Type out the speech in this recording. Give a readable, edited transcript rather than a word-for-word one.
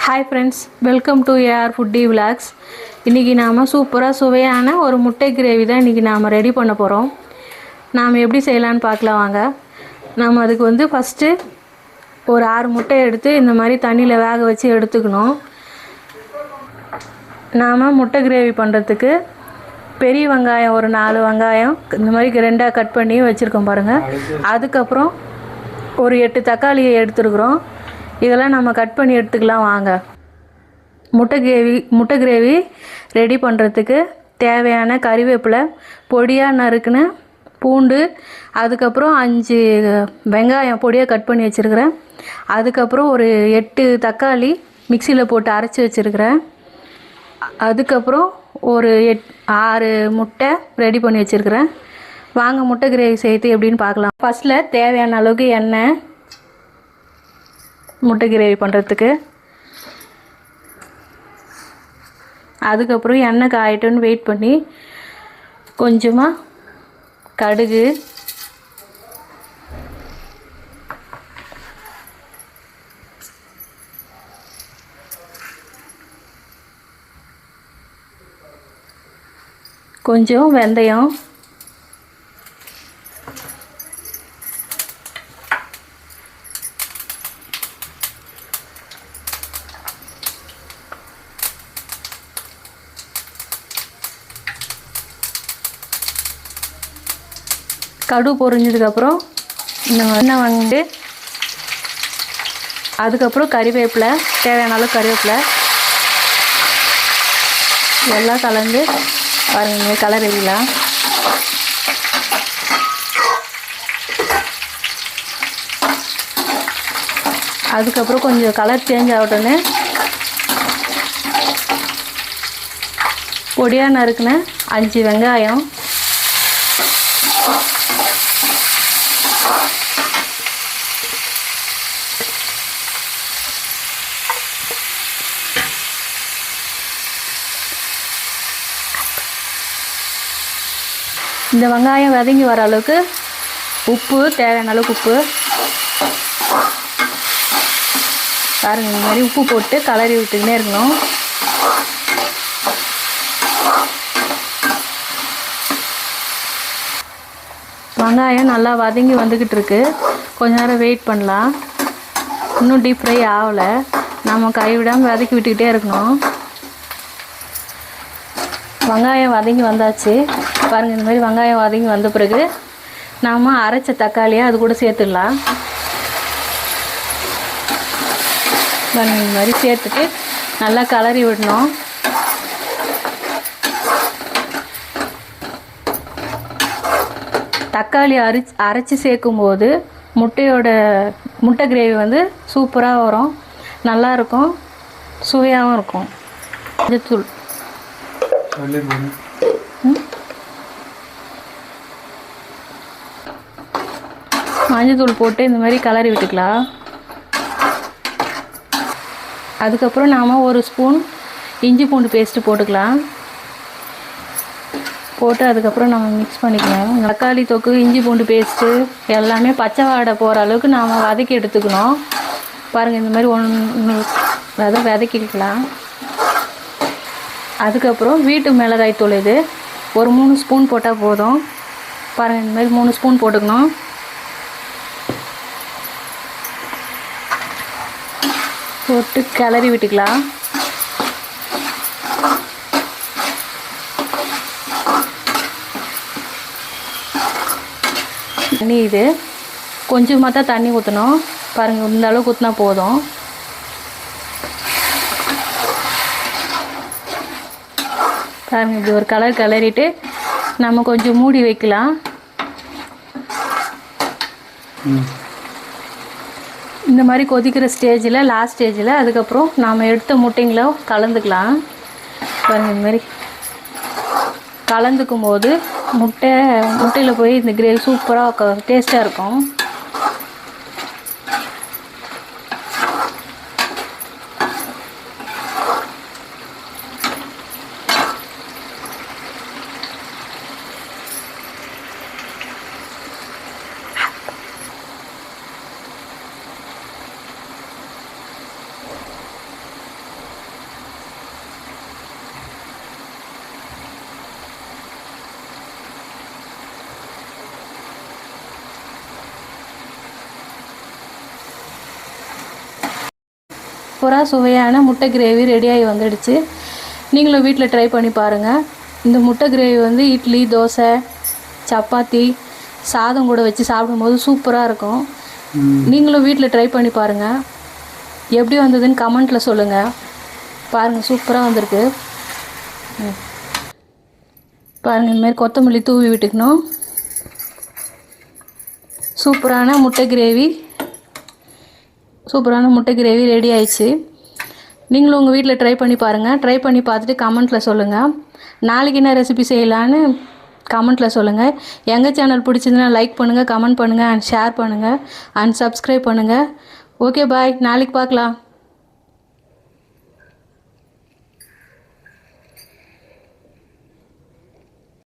Hi friends, welcome to AR foodie vlogs. இன்றைக்கி நாம் சூப்பராக சுவையான ஒரு முட்டை கிரேவி தான் இன்றைக்கி நாம் ரெடி பண்ண போகிறோம். நாம் எப்படி செய்யலான்னு பார்க்கலாம் வாங்க. நாம் அதுக்கு ஃபஸ்ட்டு ஒரு 6 முட்டை எடுத்து இந்த மாதிரி தண்ணியில் வேக வச்சு எடுத்துக்கணும். நாம் முட்டை கிரேவி பண்ணுறதுக்கு பெரிய வெங்காயம் ஒரு 4 வெங்காயம் இந்த மாதிரி 2ஆக கட் பண்ணி வச்சுருக்கோம் பாருங்கள். அதுக்கப்புறம் ஒரு 8 தக்காளியை எடுத்துருக்குறோம். இதெல்லாம் நம்ம கட் பண்ணி எடுத்துக்கலாம் வாங்க. முட்டை கிரேவி ரெடி பண்ணுறதுக்கு தேவையான கறிவேப்பிலை, பொடியாக நறுக்குன்னு பூண்டு, அதுக்கப்புறம் 5 வெங்காயம் பொடியாக கட் பண்ணி வச்சுருக்கிறேன். அதுக்கப்புறம் ஒரு 8 தக்காளி மிக்சியில் போட்டு அரைச்சி வச்சுருக்கிறேன். அதுக்கப்புறம் ஒரு 6 முட்டை ரெடி பண்ணி வச்சுருக்கிறேன். வாங்க முட்டை கிரேவி செய்து எப்படின்னு பார்க்கலாம். ஃபஸ்ட்டில் தேவையான அளவுக்கு எண்ணெய் முட்டை கிரேவி பண்ணுறதுக்கு. அதுக்கப்புறம் எண்ணெய் காயட்டுன்னு வெயிட் பண்ணி கொஞ்சமாக கடுகு, கொஞ்சம் வெந்தயம், கடுகு பொரிஞ்சதுக்கப்புறம் இந்த எண்ணெய் வந்து அதுக்கப்புறம் கறிவேப்பிலை, தேவையான அளவு கறிவேப்பிலை எல்லாம் கலந்து பாருங்க கலர் எரியலாம். அதுக்கப்புறம் கொஞ்சம் கலர் சேஞ்ச் ஆகட்டுன்னு பொடியாக நறுக்குன 5 வெங்காயம், இந்த வெங்காயம் வதங்கி வர அளவுக்கு உப்பு, தேவையான அளவுக்கு உப்பு பாருங்கள். இந்த மாதிரி உப்பு போட்டு கலரி விட்டுக்கினே இருக்கணும். வெங்காயம் நல்லா வதங்கி வந்துக்கிட்டு இருக்கு. கொஞ்ச நேரம் வெயிட் பண்ணலாம். இன்னும் டீப் ஃப்ரை ஆகலை. நம்ம கைவிடாமல் வதக்கி விட்டுக்கிட்டே இருக்கணும். வெங்காயம் வதங்கி வந்தாச்சு பாருங்கள். இந்த மாதிரி வெங்காயம் வதங்கி வந்த பிறகு நாம் அரைச்ச தக்காளியை அது கூட சேர்த்துடலாம். பாருங்கள் இந்த மாதிரி சேர்த்துட்டு நல்லா கலரி விடணும். தக்காளி அரைச்சி சேர்க்கும்போது முட்டை கிரேவி சூப்பராக வரும், நல்லாயிருக்கும், சுவையாகவும் இருக்கும். மஞ்சத்தூள் மஞ்சத்தூள் போட்டு இந்த மாதிரி கலரி விட்டுக்கலாம். அதுக்கப்புறம் நாம் ஒரு ஸ்பூன் இஞ்சி பூண்டு பேஸ்ட்டு போட்டுக்கலாம். போட்டு அதுக்கப்புறம் நம்ம மிக்ஸ் பண்ணிக்கலாம். தக்காளி தொக்கு, இஞ்சி பூண்டு பேஸ்ட்டு எல்லாமே பச்சை வாடை போகிற அளவுக்கு நாம் வதக்கி எடுத்துக்கணும். பாருங்கள் இந்த மாதிரி வதக்கிக்கலாம். அதுக்கப்புறம் வீட்டு மிளகாய் தூள் இது ஒரு 3 ஸ்பூன் போட்டால் போதும். பாருங்கள் இந்த மாதிரி 3 ஸ்பூன் போட்டுக்கணும். போட்டு கிளறி விட்டுக்கலாம். தண்ணி இது கொஞ்சமாக தான் தண்ணி ஊற்றணும். பாருங்கள் இந்த அளவுக்கு ஊற்றினா போதும். பாருங்கள் இப்படி ஒரு கலர் கிளறிட்டு நம்ம கொஞ்சம் மூடி வைக்கலாம். இந்த மாதிரி கொதிக்கிற ஸ்டேஜில், லாஸ்ட் ஸ்டேஜில் அதுக்கப்புறம் நாம் எடுத்த முட்டைங்களை கலந்துக்கலாம். பாருங்கள் இந்த மாதிரி கலந்துக்கும் போது முட்டையில் போய் இந்த கிரேவி சூப்பராக டேஸ்ட்டாக இருக்கும். சூப்பராக சுவையான முட்டை கிரேவி ரெடியாகி வந்துடுச்சு. நீங்களும் வீட்டில் ட்ரை பண்ணி பாருங்கள். இந்த முட்டை கிரேவி வந்து இட்லி, தோசை, சப்பாத்தி, சாதம் கூட வச்சு சாப்பிடும்போது சூப்பராக இருக்கும். நீங்களும் வீட்டில் ட்ரை பண்ணி பாருங்கள். எப்படி வந்ததுன்னு கமெண்ட்டில் சொல்லுங்கள். பாருங்கள், சூப்பராக வந்திருக்கு. பாருங்கள், இந்தமாரி கொத்தமல்லி தூவி விட்டுக்கணும். சூப்பரான முட்டை கிரேவி ரெடி ஆயிடுச்சு. நீங்களும் உங்கள் வீட்டில் ட்ரை பண்ணி பாருங்கள். ட்ரை பண்ணி பார்த்துட்டு கமெண்ட்டில் சொல்லுங்கள். நாளைக்கு என்ன ரெசிபி செய்யலான்னு கமெண்ட்டில் சொல்லுங்கள். எங்கள் சேனல் பிடிச்சதுன்னா லைக் பண்ணுங்கள், கமெண்ட் பண்ணுங்கள், அண்ட் ஷேர் பண்ணுங்கள், அண்ட் சப்ஸ்கிரைப் பண்ணுங்கள். ஓகே, பாய். நாளைக்கு பார்க்கலாம்.